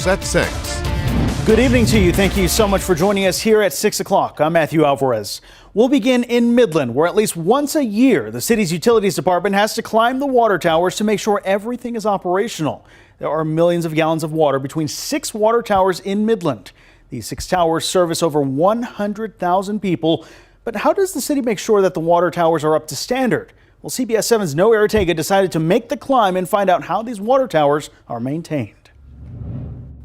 news at 6. Good evening to you. Thank you so much for joining us here at 6 o'clock. I'm Matthew Alvarez. We'll begin in Midland, where at least once a year, the city's utilities department has to climb the water towers to make sure everything is operational. There are millions of gallons of water between 6 water towers in Midland. These 6 towers service over 100,000 people. But how does the city make sure that the water towers are up to standard? Well, CBS 7's Noah Ortega decided to make the climb and find out how these water towers are maintained.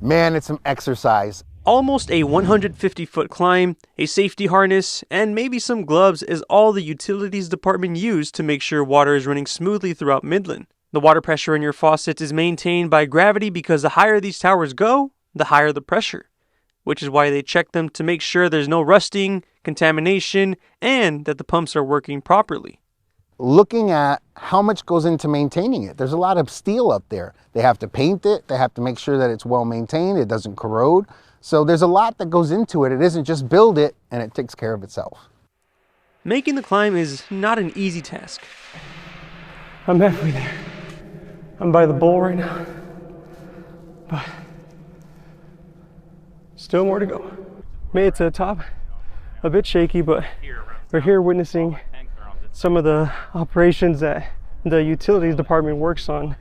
Man, it's some exercise. Almost a 150-foot climb, a safety harness, and maybe some gloves is all the utilities department used to make sure water is running smoothly throughout Midland. The water pressure in your faucets is maintained by gravity because the higher these towers go, the higher the pressure, which is why they check them to make sure there's no rusting, contamination, and that the pumps are working properly. Looking at how much goes into maintaining it. There's a lot of steel up there. They have to paint it. They have to make sure that it's well maintained. It doesn't corrode. So there's a lot that goes into it. It isn't just build it and it takes care of itself. Making the climb is not an easy task. I'm halfway there. I'm by the bowl right now. But still more to go. Made it to the top. A bit shaky, but we're here witnessing some of the operations that the utilities department works on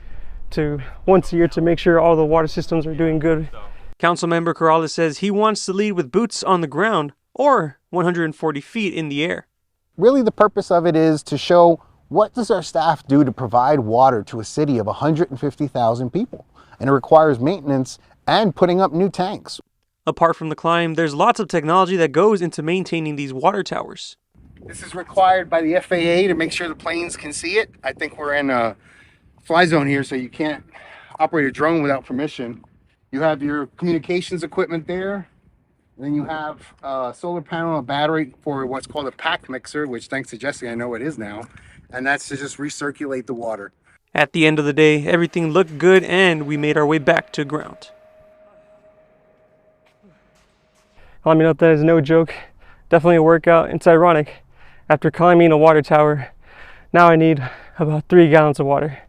once a year to make sure all the water systems are doing good. Councilmember Corrales says he wants to lead with boots on the ground or 140 feet in the air. Really, the purpose of it is to show what does our staff do to provide water to a city of 150,000 people. And it requires maintenance and putting up new tanks. Apart from the climb, there's lots of technology that goes into maintaining these water towers. This is required by the FAA to make sure the planes can see it. I think we're in a fly zone here, so you can't operate a drone without permission. You have your communications equipment there. Then you have a solar panel, a battery for what's called a pack mixer, which thanks to Jesse, I know it is now. And that's to just recirculate the water. At the end of the day, everything looked good and we made our way back to ground. I mean, that is no joke. Definitely a workout. It's ironic. After climbing a water tower, now I need about 3 gallons of water.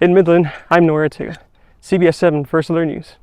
In Midland, I'm Noah Ortega, CBS 7 First Alert News.